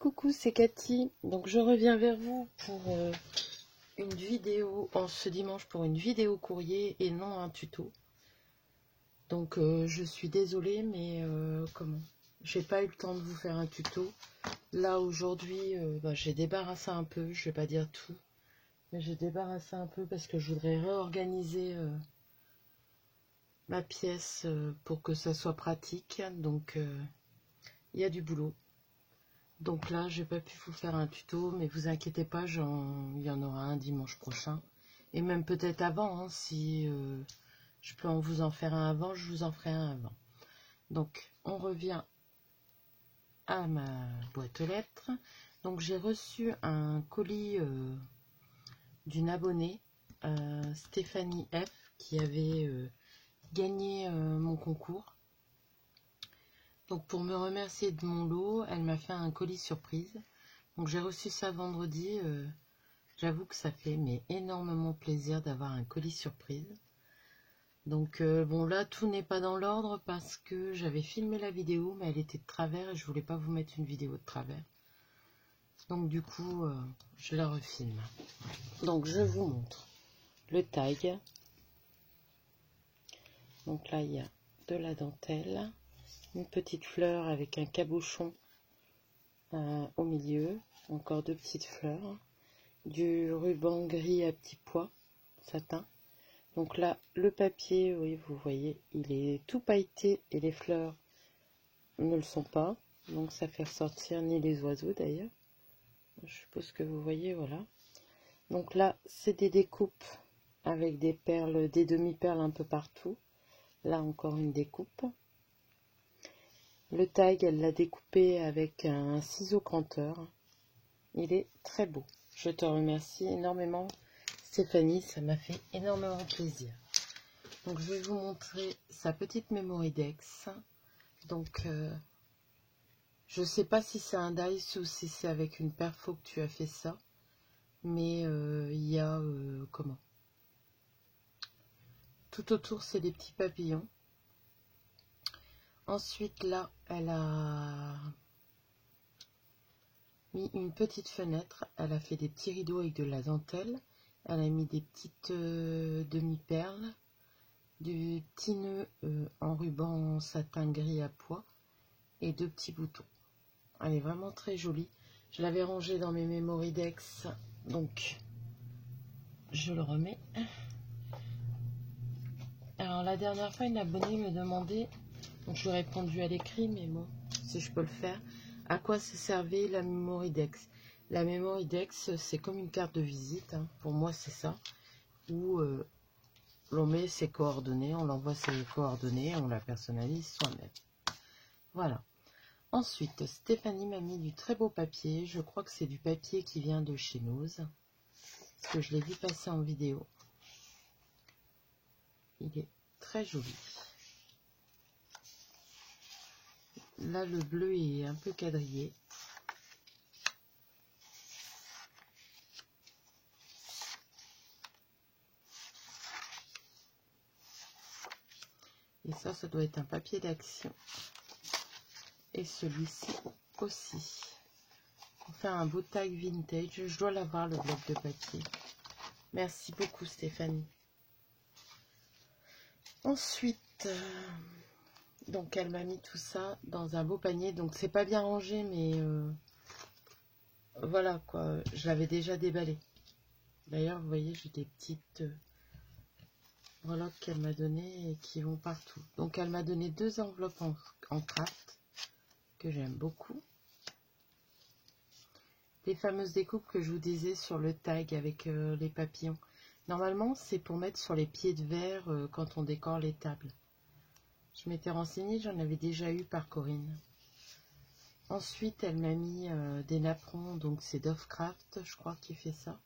coucou, c'est Cathy. Donc je reviens vers vous pour une vidéo, en ce dimanche pour une vidéo courrier et non un tuto. Donc je suis désolée, mais comment, j'ai pas eu le temps de vous faire un tuto. Là aujourd'hui, j'ai débarrassé un peu, je vais pas dire tout, mais j'ai débarrassé un peu parce que je voudrais réorganiser ma pièce pour que ça soit pratique. Donc il y a du boulot. Donc là, j'ai pas pu vous faire un tuto, mais vous inquiétez pas, il y en aura un dimanche prochain. Et même peut-être avant, hein, si je peux vous en faire un avant, je vous en ferai un avant. Donc, on revient à ma boîte aux lettres. Donc, j'ai reçu un colis d'une abonnée, Stéphanie F, qui avait gagné mon concours. Donc pour me remercier de mon lot, elle m'a fait un colis surprise. Donc j'ai reçu ça vendredi. J'avoue que ça fait énormément plaisir d'avoir un colis surprise. Donc bon, là tout n'est pas dans l'ordre parce que j'avais filmé la vidéo, mais elle était de travers et je voulais pas vous mettre une vidéo de travers. Donc du coup, je la refilme. Donc je vous montre le tag. Donc là il y a de la dentelle. Une petite fleur avec un cabochon au milieu, encore deux petites fleurs, du ruban gris à petits pois, satin. Donc là, le papier, oui, vous voyez, il est tout pailleté et les fleurs ne le sont pas. Donc ça fait ressortir ni les oiseaux d'ailleurs. Je suppose que vous voyez, voilà. Donc là, c'est des découpes avec des perles, des demi-perles un peu partout. Là encore une découpe. Le tag, elle l'a découpé avec un ciseau cranteur. Il est très beau. Je te remercie énormément, Stéphanie. Ça m'a fait énormément plaisir. Donc, je vais vous montrer sa petite Mémoridex. Donc, je sais pas si c'est un dice ou si c'est avec une perfo que tu as fait ça. Mais il y a, comment, tout autour, c'est des petits papillons. Ensuite, là, elle a mis une petite fenêtre. Elle a fait des petits rideaux avec de la dentelle. Elle a mis des petites demi-perles, du petit nœud en ruban satin gris à pois et deux petits boutons. Elle est vraiment très jolie. Je l'avais rangée dans mes Mémoridex, donc je le remets. Alors la dernière fois, une abonnée me demandait, donc je lui ai répondu à l'écrit, mais bon, si je peux le faire, à quoi ça servait la Mémoridex. La Mémoridex, c'est comme une carte de visite, hein. Pour moi c'est ça, où l'on met ses coordonnées, on l'envoie ses coordonnées, on la personnalise soi-même. Voilà. Ensuite, Stéphanie m'a mis du très beau papier. Je crois que c'est du papier qui vient de chez Nose, parce que je l'ai vu passer en vidéo. Il est très joli. Là, le bleu est un peu quadrillé. Et ça doit être un papier d'action. Et celui-ci aussi. On fait un beau tag vintage. Je dois l'avoir, le bloc de papier. Merci beaucoup, Stéphanie. Ensuite, donc elle m'a mis tout ça dans un beau panier. Donc c'est pas bien rangé, mais voilà quoi. Je l'avais déjà déballé. D'ailleurs, vous voyez, j'ai des petites breloques qu'elle m'a données et qui vont partout. Donc elle m'a donné deux enveloppes en craft que j'aime beaucoup. Les fameuses découpes que je vous disais sur le tag avec les papillons. Normalement, c'est pour mettre sur les pieds de verre quand on décore les tables. Je m'étais renseignée, j'en avais déjà eu par Corinne. Ensuite, elle m'a mis des napperons, donc c'est Dovecraft, je crois, qui fait ça.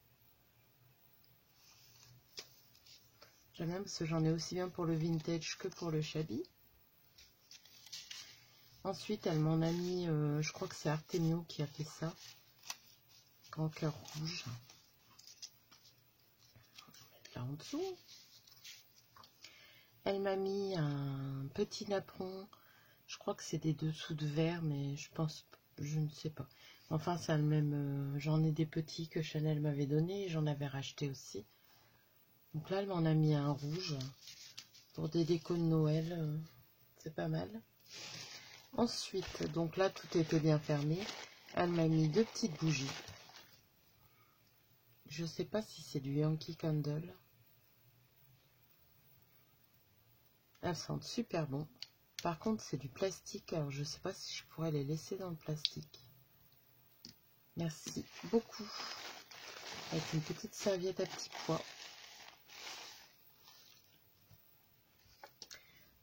J'aime bien parce que j'en ai aussi bien pour le vintage que pour le shabby. Ensuite, elle m'en a mis, je crois que c'est Artemio qui a fait ça. Grand cœur rouge. Je vais mettre là en dessous. Elle m'a mis un petit napperon. Je crois que c'est des dessous de verre, mais je pense, je ne sais pas. Enfin, c'est le même. J'en ai des petits que Chanel m'avait donné. J'en avais racheté aussi. Donc là, elle m'en a mis un rouge pour des décos de Noël. C'est pas mal. Ensuite, donc là, tout était bien fermé. Elle m'a mis 2 petites bougies. Je sais pas si c'est du Yankee Candle. Elles sentent super bon. Par contre, c'est du plastique. Alors, je sais pas si je pourrais les laisser dans le plastique. Merci beaucoup. Avec une petite serviette à petits pois.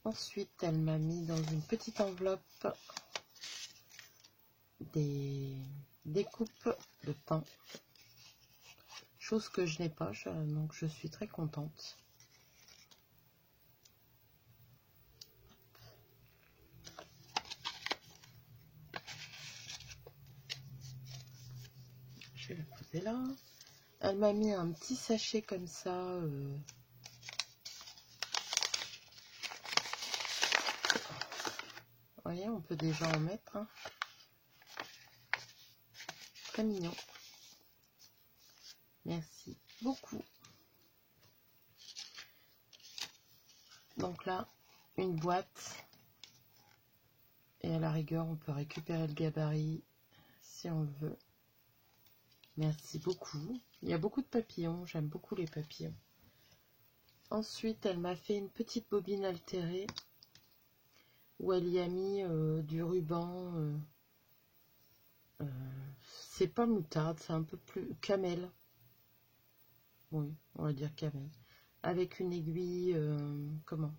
Ensuite, elle m'a mis dans une petite enveloppe des coupes de pain. Chose que je n'ai pas, donc je suis très contente. Je vais le poser là. Elle m'a mis un petit sachet comme ça. Vous voyez, on peut déjà en mettre. Hein. Très mignon. Merci beaucoup. Donc là, une boîte. Et à la rigueur, on peut récupérer le gabarit si on le veut. Merci beaucoup. Il y a beaucoup de papillons. J'aime beaucoup les papillons. Ensuite, elle m'a fait une petite bobine altérée où elle y a mis du ruban. C'est pas moutarde, c'est un peu plus camel. Oui, on va dire camel. Avec une aiguille, comment?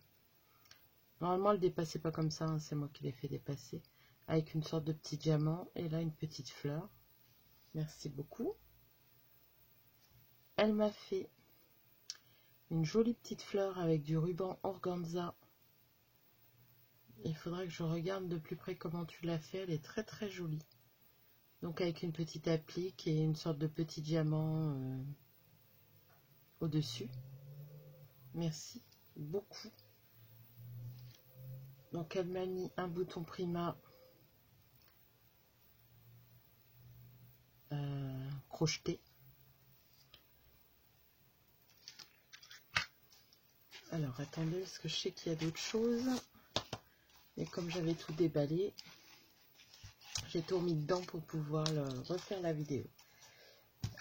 Normalement, elle dépassait pas comme ça, hein, c'est moi qui l'ai fait dépasser. Avec une sorte de petit diamant et là une petite fleur. Merci beaucoup. Elle m'a fait une jolie petite fleur avec du ruban organza. Il faudra que je regarde de plus près comment tu l'as fait. Elle est très très jolie. Donc avec une petite applique et une sorte de petit diamant au-dessus. Merci beaucoup. Donc elle m'a mis un bouton Prima crocheté. Alors attendez, parce que je sais qu'il y a d'autres choses. Et comme j'avais tout déballé, j'ai tout mis dedans pour pouvoir refaire la vidéo.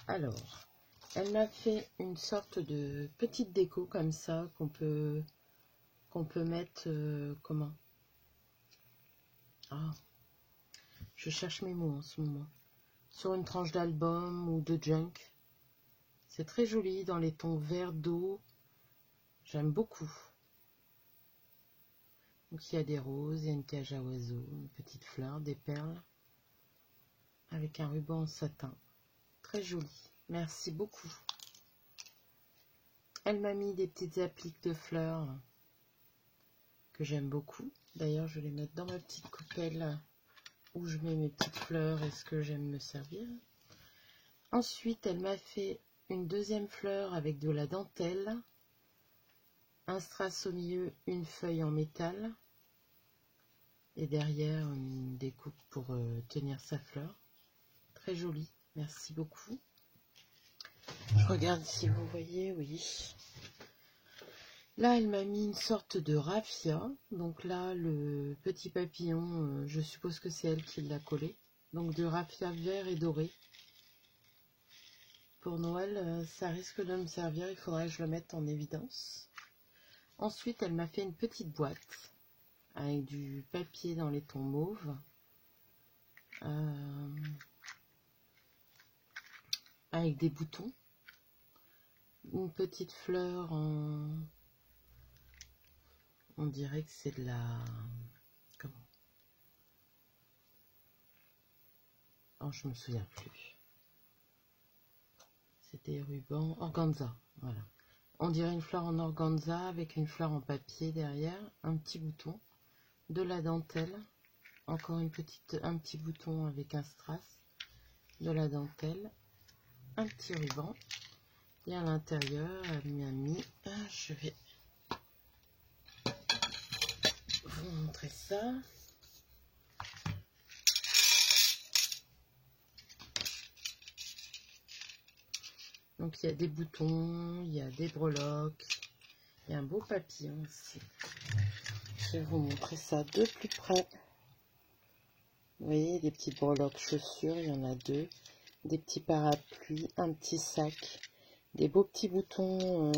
Alors, elle m'a fait une sorte de petite déco comme ça qu'on peut mettre comment? Ah, je cherche mes mots en ce moment. Sur une tranche d'album ou de junk. C'est très joli dans les tons vert d'eau. J'aime beaucoup. Donc il y a des roses, il y a une cage à oiseaux, une petite fleur, des perles. Avec un ruban en satin. Très joli. Merci beaucoup. Elle m'a mis des petites appliques de fleurs que j'aime beaucoup. D'ailleurs, je vais les mettre dans ma petite coupelle où je mets mes petites fleurs et ce que j'aime me servir. Ensuite, elle m'a fait une deuxième fleur avec de la dentelle, un strass au milieu, une feuille en métal et derrière une découpe pour tenir sa fleur. Très jolie. Merci beaucoup. Je regarde si vous voyez, oui. Là, elle m'a mis une sorte de raffia. Donc là, le petit papillon, je suppose que c'est elle qui l'a collé. Donc de raffia vert et doré. Pour Noël, ça risque de me servir. Il faudrait que je le mette en évidence. Ensuite, elle m'a fait une petite boîte avec du papier dans les tons mauves. Avec des boutons. Une petite fleur en... On dirait que c'est de la... Comment? Oh, je me souviens plus. C'était ruban organza. Voilà. On dirait une fleur en organza avec une fleur en papier derrière. Un petit bouton. De la dentelle. Encore un petit bouton avec un strass. De la dentelle. Un petit ruban. Et à l'intérieur, elle m'a mis... Je vais vous montrer ça. Donc il y a des boutons, il y a des breloques, il y a un beau papillon aussi. Je vais vous montrer ça de plus près. Vous voyez, des petites breloques chaussures, il y en a deux. Des petits parapluies, un petit sac. Des beaux petits boutons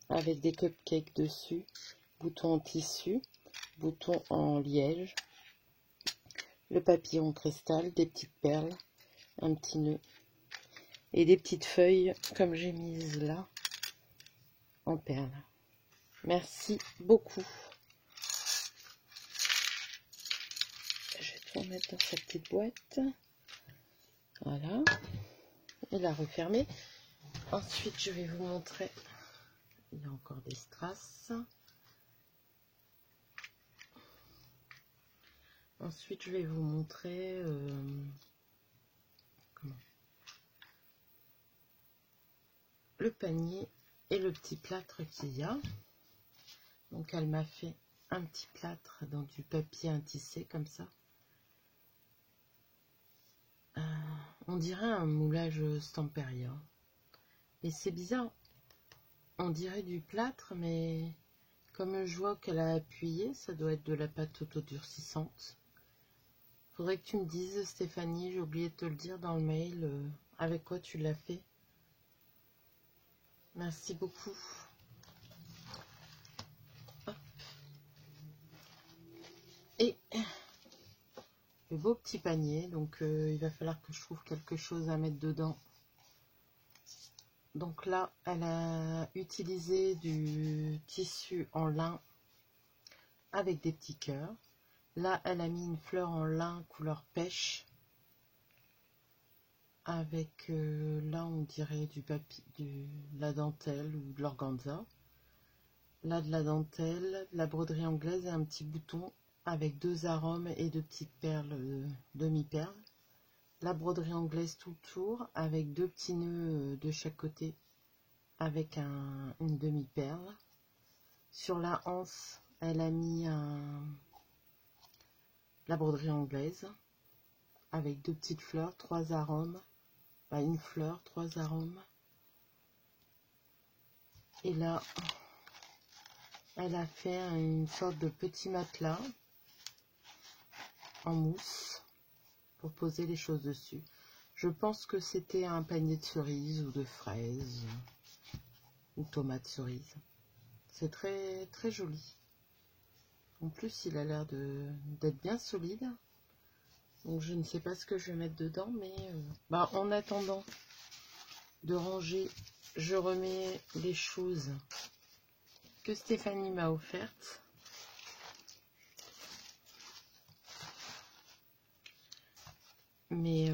avec des cupcakes dessus. Boutons en tissu, boutons en liège. Le papillon en cristal, des petites perles, un petit nœud. Et des petites feuilles comme j'ai mises là, en perles. Merci beaucoup. Je vais tout remettre dans sa petite boîte. Voilà. Et la refermer. Ensuite, je vais vous montrer. Il y a encore des strass. Ensuite, je vais vous montrer le panier et le petit plâtre qu'il y a. Donc, elle m'a fait un petit plâtre dans du papier intissé comme ça. On dirait un moulage Stamperia. Et c'est bizarre. On dirait du plâtre, mais comme je vois qu'elle a appuyé, ça doit être de la pâte autodurcissante. Faudrait que tu me dises, Stéphanie, j'ai oublié de te le dire dans le mail, avec quoi tu l'as fait. Merci beaucoup. Hop. Et le beau petit panier, donc il va falloir que je trouve quelque chose à mettre dedans. Donc là, elle a utilisé du tissu en lin avec des petits cœurs. Là, elle a mis une fleur en lin couleur pêche. Avec, là, on dirait du papier, de la dentelle ou de l'organza. Là, de la dentelle, de la broderie anglaise et un petit bouton avec deux arômes et deux petites perles, demi-perles. La broderie anglaise tout le tour avec deux petits nœuds de chaque côté avec une demi-perle. Sur la anse, elle a mis la broderie anglaise avec deux petites fleurs, trois arômes. Enfin, une fleur, trois arômes. Et là, elle a fait une sorte de petit matelas en mousse pour poser les choses dessus. Je pense que c'était un panier de cerises ou de fraises ou tomates cerises. C'est très très joli. En plus, il a l'air d'être bien solide. Donc je ne sais pas ce que je vais mettre dedans, mais en attendant de ranger, je remets les choses que Stéphanie m'a offertes. Mais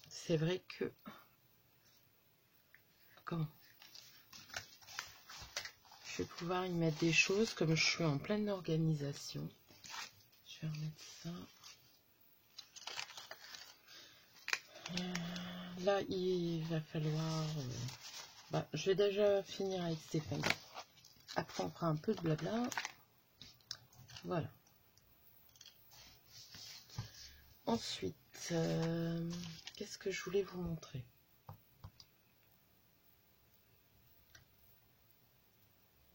c'est vrai que je vais pouvoir y mettre des choses comme je suis en pleine organisation. Je vais remettre ça. Là, il va falloir... je vais déjà finir avec Stéphanie. Après, on fera un peu de blabla. Voilà. Ensuite, qu'est-ce que je voulais vous montrer?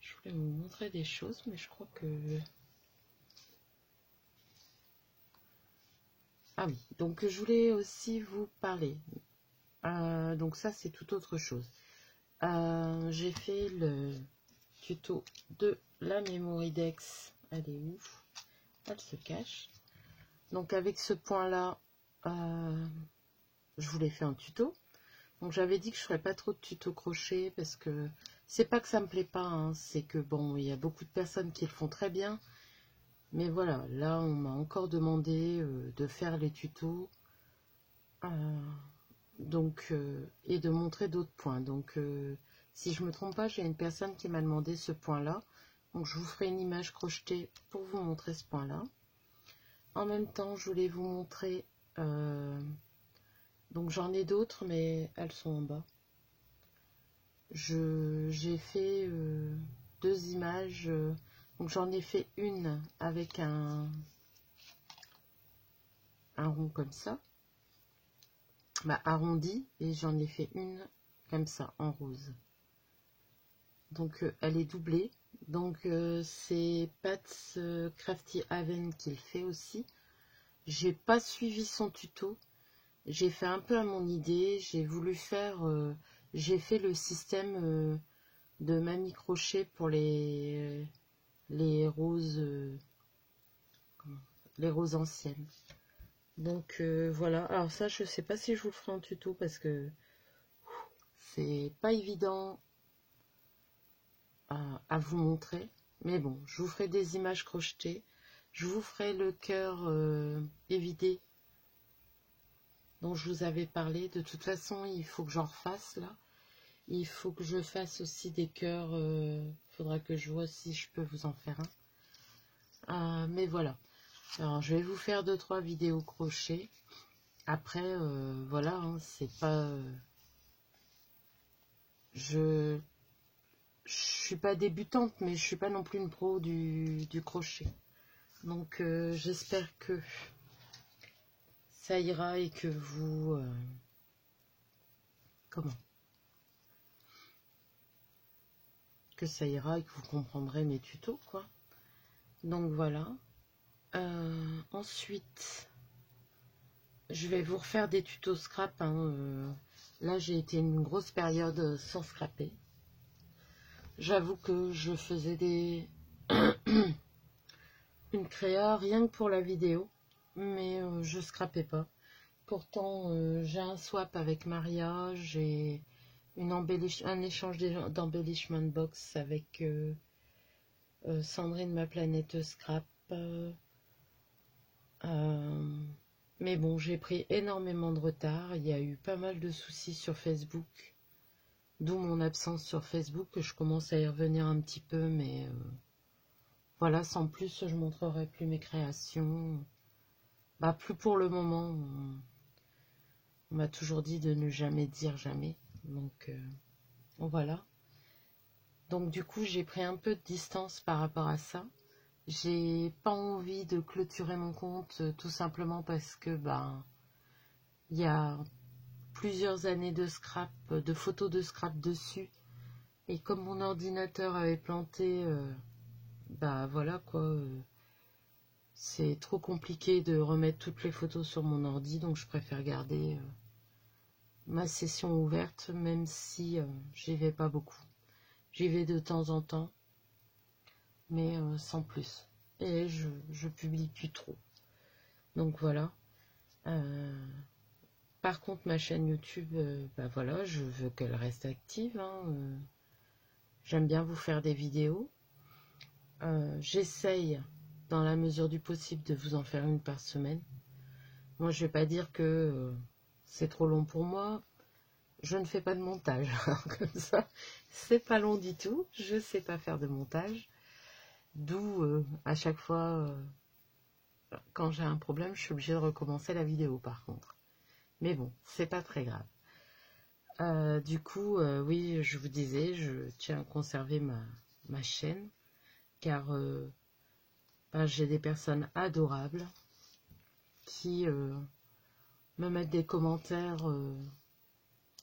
Je voulais vous montrer des choses, mais je crois que... Ah oui, donc je voulais aussi vous parler. Donc ça, c'est tout autre chose. J'ai fait le tuto de la Memoridex. Elle est où? Elle se cache. Donc avec ce point-là, je vous l'ai fait un tuto. Donc j'avais dit que je ferais pas trop de tuto crochet parce que c'est pas que ça me plaît pas, hein, c'est que bon, il y a beaucoup de personnes qui le font très bien. Mais voilà, là on m'a encore demandé de faire les tutos et de montrer d'autres points. Donc si je me trompe pas, j'ai une personne qui m'a demandé ce point-là. Donc je vous ferai une image crochetée pour vous montrer ce point-là. En même temps, je voulais vous montrer... donc j'en ai d'autres, mais elles sont en bas. J'ai fait deux images. Donc j'en ai fait une avec un rond comme ça. Arrondi. Et j'en ai fait une comme ça, en rose. Donc elle est doublée. Donc c'est Pat's Crafty Haven qui le fait aussi. J'ai pas suivi son tuto. J'ai fait un peu à mon idée. J'ai voulu faire... j'ai fait le système de Mamie Crochet pour les roses... les roses anciennes. Donc voilà. Alors ça, je sais pas si je vous le ferai en tuto parce que c'est pas évident à vous montrer. Mais bon, je vous ferai des images crochetées. Je vous ferai le cœur évidé dont je vous avais parlé. De toute façon, il faut que j'en refasse là. Il faut que je fasse aussi des cœurs. Faudra que je vois si je peux vous en faire un. Mais voilà. Alors, je vais vous faire 2-3 vidéos crochet. Après, voilà, hein, c'est pas... je suis pas débutante, mais je suis pas non plus une pro du crochet. Donc, j'espère que ça ira et que vous... que ça ira et que vous comprendrez mes tutos, quoi. Donc, voilà. Ensuite, je vais vous refaire des tutos scrap. Hein. Là, j'ai été une grosse période sans scraper. J'avoue que je faisais des... une créa rien que pour la vidéo, mais je scrapais pas. Pourtant, j'ai un swap avec Maria, j'ai un échange d'embellishment box avec Sandrine, ma planète scrap. Mais bon, j'ai pris énormément de retard. Il y a eu pas mal de soucis sur Facebook, d'où mon absence sur Facebook, que je commence à y revenir un petit peu, mais voilà, sans plus, je montrerai plus mes créations. Bah, plus pour le moment. On m'a toujours dit de ne jamais dire jamais. Donc, voilà. Donc, du coup, j'ai pris un peu de distance par rapport à ça. J'ai pas envie de clôturer mon compte, tout simplement parce que, bah, il y a plusieurs années de scrap, de photos de scrap dessus. Et comme mon ordinateur avait planté, bah, voilà, quoi. C'est trop compliqué de remettre toutes les photos sur mon ordi, donc je préfère garder ma session ouverte, même si j'y vais pas beaucoup. J'y vais de temps en temps, mais sans plus. Et je publie plus trop. Donc voilà. Par contre, ma chaîne YouTube, bah voilà, je veux qu'elle reste active. Hein, j'aime bien vous faire des vidéos. J'essaye, dans la mesure du possible, de vous en faire une par semaine. Moi, je vais pas dire que c'est trop long pour moi. Je ne fais pas de montage. Comme ça, c'est pas long du tout. Je sais pas faire de montage. D'où, à chaque fois, quand j'ai un problème, je suis obligée de recommencer la vidéo, par contre. Mais bon, c'est pas très grave. Du coup, oui, je vous disais, je tiens à conserver ma chaîne, car ben, j'ai des personnes adorables qui me mettent des commentaires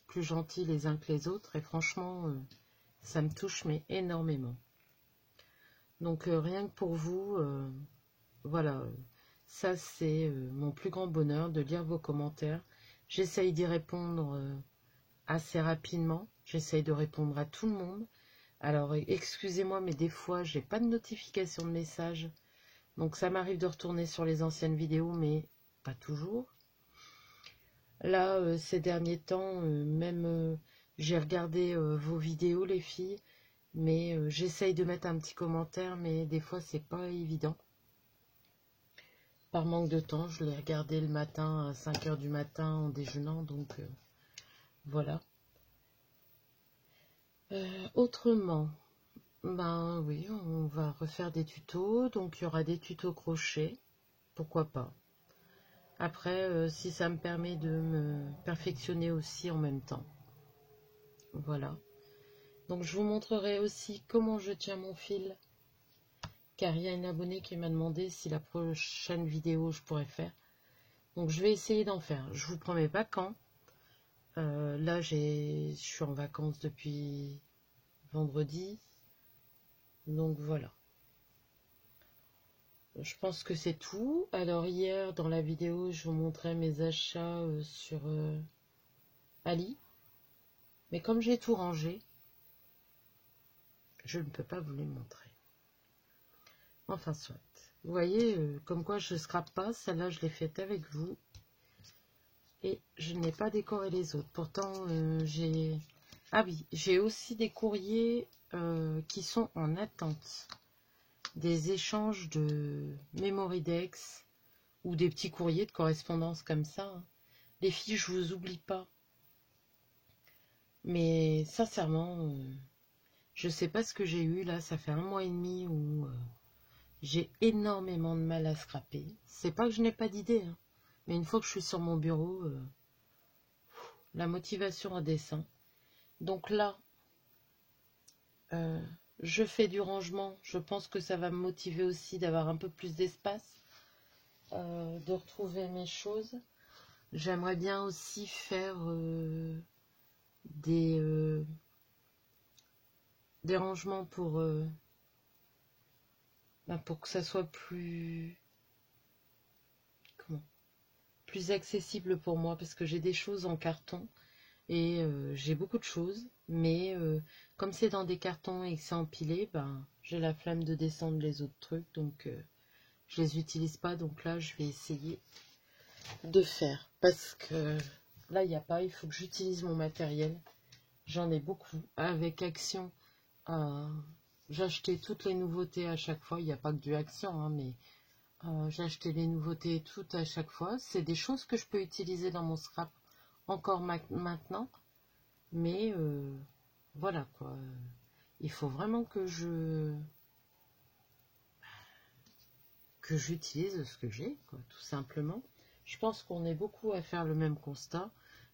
plus gentils les uns que les autres, et franchement, ça me touche mais énormément. Donc rien que pour vous, voilà, ça c'est mon plus grand bonheur de lire vos commentaires. J'essaye d'y répondre assez rapidement, j'essaye de répondre à tout le monde. Alors excusez-moi, mais des fois j'ai pas de notification de message, donc ça m'arrive de retourner sur les anciennes vidéos, mais pas toujours. Là, ces derniers temps, même j'ai regardé vos vidéos, les filles, mais j'essaye de mettre un petit commentaire, mais des fois c'est pas évident. Par manque de temps, je l'ai regardé le matin à 5 h du matin en déjeunant, donc voilà. Autrement, ben oui, on va refaire des tutos, donc il y aura des tutos crochet, pourquoi pas. Après, si ça me permet de me perfectionner aussi en même temps. Voilà. Donc je vous montrerai aussi comment je tiens mon fil, car il y a une abonnée qui m'a demandé si la prochaine vidéo je pourrais faire. Donc je vais essayer d'en faire. Je vous promets pas quand, Là, je suis en vacances depuis vendredi. Donc voilà. Je pense que c'est tout. Alors hier, dans la vidéo, je vous montrais mes achats sur Ali. Mais comme j'ai tout rangé, je ne peux pas vous les montrer. Enfin, soit. Vous voyez, comme quoi je ne scrape pas. Celle-là, je l'ai faite avec vous. Et je n'ai pas décoré les autres. Pourtant, j'ai... Ah oui, j'ai aussi des courriers qui sont en attente. Des échanges de Memoridex ou des petits courriers de correspondance comme ça. Hein. Les filles, je vous oublie pas. Mais sincèrement, je sais pas ce que j'ai eu là. Ça fait 1 mois et demi où j'ai énormément de mal à scraper. C'est pas que je n'ai pas d'idée, hein, mais une fois que je suis sur mon bureau, la motivation redescend. Donc là, je fais du rangement. Je pense que ça va me motiver aussi d'avoir un peu plus d'espace, de retrouver mes choses. J'aimerais bien aussi faire des rangements pour que ça soit plus plus accessible pour moi, parce que j'ai des choses en carton et j'ai beaucoup de choses, mais comme c'est dans des cartons et que c'est empilé, j'ai la flemme de descendre les autres trucs, donc je les utilise pas. Donc là, je vais essayer de faire, parce que là, il n'y a pas, il faut que j'utilise mon matériel. J'en ai beaucoup. Avec Action, j'ai acheté toutes les nouveautés à chaque fois. Il n'y a pas que du Action, hein, mais j'ai acheté les nouveautés toutes à chaque fois. C'est des choses que je peux utiliser dans mon scrap encore maintenant. Mais voilà quoi. Il faut vraiment que j'utilise ce que j'ai, quoi, tout simplement. Je pense qu'on est beaucoup à faire le même constat.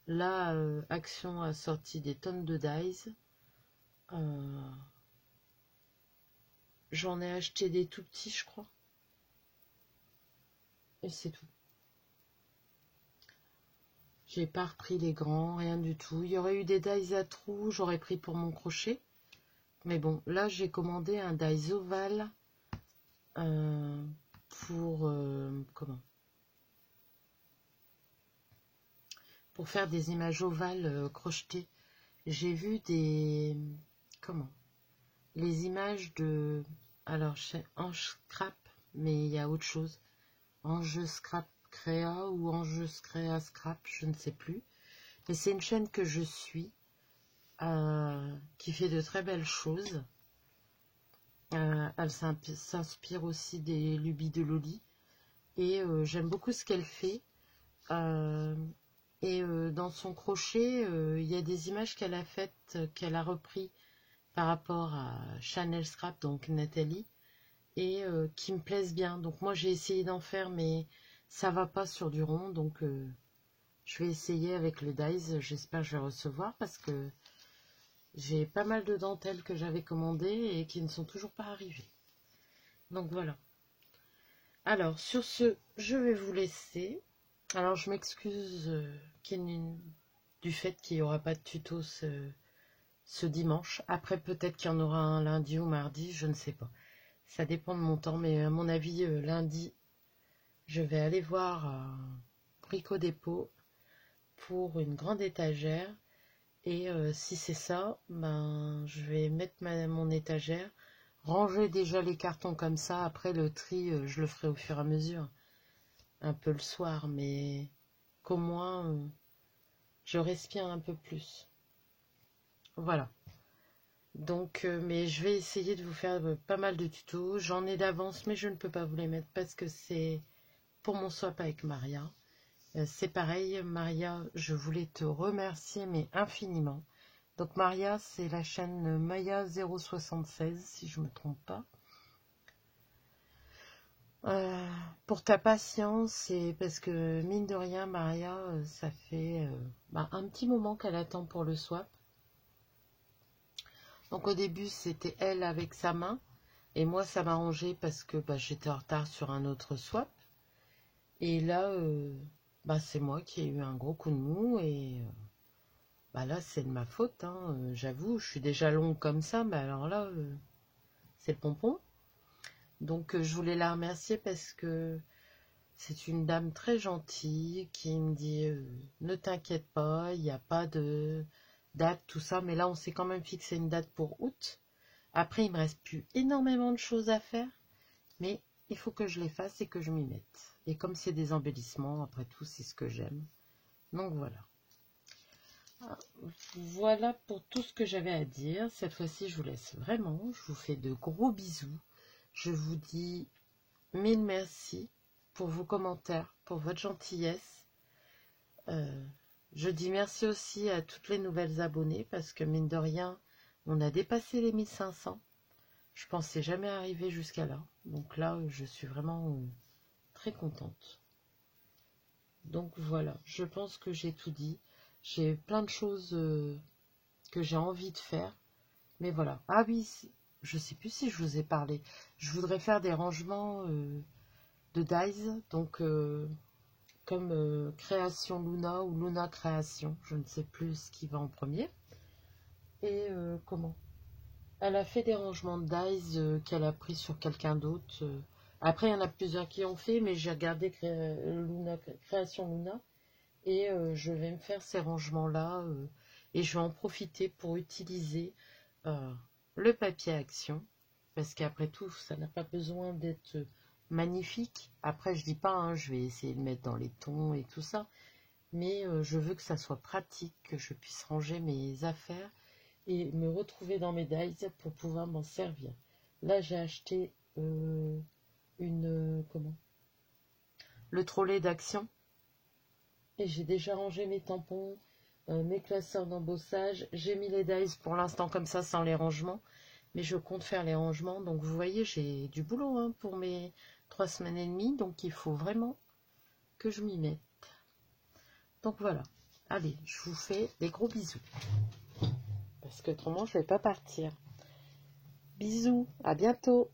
Là, Action a sorti des tonnes de dies. J'en ai acheté des tout petits, je crois. Et c'est tout. J'ai pas repris les grands, rien du tout. Il y aurait eu des dies à trous, j'aurais pris pour mon crochet. Mais bon, là, j'ai commandé un dies ovale pour... comment ? Pour faire des images ovales crochetées. J'ai vu des... Comment ? Les images de... Alors, chez Ange Scrap, mais il y a autre chose. Ange Scrap Créa ou Ange Créa Scrap, je ne sais plus. Mais c'est une chaîne que je suis, qui fait de très belles choses. Elle s'inspire aussi des lubies de Loli. Et j'aime beaucoup ce qu'elle fait. Et dans son crochet, il y a des images qu'elle a faites, qu'elle a repris par rapport à Chanel Scrap, donc Nathalie, et qui me plaisent bien. Donc moi j'ai essayé d'en faire, mais ça va pas sur du rond, donc je vais essayer avec le dies. J'espère que je vais recevoir, parce que j'ai pas mal de dentelles que j'avais commandées et qui ne sont toujours pas arrivées. Donc voilà. Alors sur ce, je vais vous laisser. Alors je m'excuse du fait qu'il n'y aura pas de tuto ce dimanche. Après, peut-être qu'il y en aura un lundi ou mardi, je ne sais pas. Ça dépend de mon temps, mais à mon avis, lundi, je vais aller voir Brico Dépôt pour une grande étagère. Et si c'est ça, je vais mettre mon étagère, ranger déjà les cartons comme ça. Après, le tri, je le ferai au fur et à mesure, un peu le soir, mais qu'au moins, je respire un peu plus. Voilà. Donc, mais je vais essayer de vous faire pas mal de tutos. J'en ai d'avance, mais je ne peux pas vous les mettre parce que c'est pour mon swap avec Maria. C'est pareil, Maria, je voulais te remercier, mais infiniment. Donc Maria, c'est la chaîne Maya 076, si je ne me trompe pas. Pour ta patience, et parce que mine de rien, Maria, ça fait un petit moment qu'elle attend pour le swap. Donc au début, c'était elle avec sa main. Et moi, ça m'a arrangé parce que j'étais en retard sur un autre swap. Et là, c'est moi qui ai eu un gros coup de mou. Et Bah là, c'est de ma faute, hein. J'avoue, je suis déjà longue comme ça, mais alors là, c'est le pompon. Donc, je voulais la remercier parce que c'est une dame très gentille qui me dit ne t'inquiète pas, il n'y a pas de date, tout ça. Mais là, on s'est quand même fixé une date pour août. Après, il me reste plus énormément de choses à faire, mais il faut que je les fasse et que je m'y mette. Et comme c'est des embellissements, après tout, c'est ce que j'aime. Donc voilà. Voilà pour tout ce que j'avais à dire. Cette fois-ci, je vous laisse vraiment. Je vous fais de gros bisous. Je vous dis mille merci pour vos commentaires, pour votre gentillesse. Je dis merci aussi à toutes les nouvelles abonnées parce que mine de rien, on a dépassé les 1500. Je pensais jamais arriver jusqu'à là. Donc là, je suis vraiment très contente. Donc voilà, je pense que j'ai tout dit. J'ai plein de choses que j'ai envie de faire. Mais voilà. Ah oui, je sais plus si je vous ai parlé. Je voudrais faire des rangements de dies. Donc comme Création Luna ou Luna Création. Je ne sais plus ce qui va en premier. Et comment elle a fait des rangements de dies qu'elle a pris sur quelqu'un d'autre. Après, il y en a plusieurs qui ont fait, mais j'ai regardé Création Luna. Et je vais me faire ces rangements-là. Et je vais en profiter pour utiliser le papier action. Parce qu'après tout, ça n'a pas besoin d'être magnifique. Après, je dis pas, hein, je vais essayer de mettre dans les tons et tout ça. Mais je veux que ça soit pratique, que je puisse ranger mes affaires et me retrouver dans mes dies pour pouvoir m'en servir. Là, j'ai acheté le trolley d'action et j'ai déjà rangé mes tampons, mes classeurs d'embossage. J'ai mis les dies pour l'instant comme ça sans les rangements, mais je compte faire les rangements. Donc vous voyez, j'ai du boulot hein, pour mes 3 semaines et demie, donc il faut vraiment que je m'y mette. Donc voilà, allez, je vous fais des gros bisous. Parce que autrement, je ne vais pas partir. Bisous, à bientôt.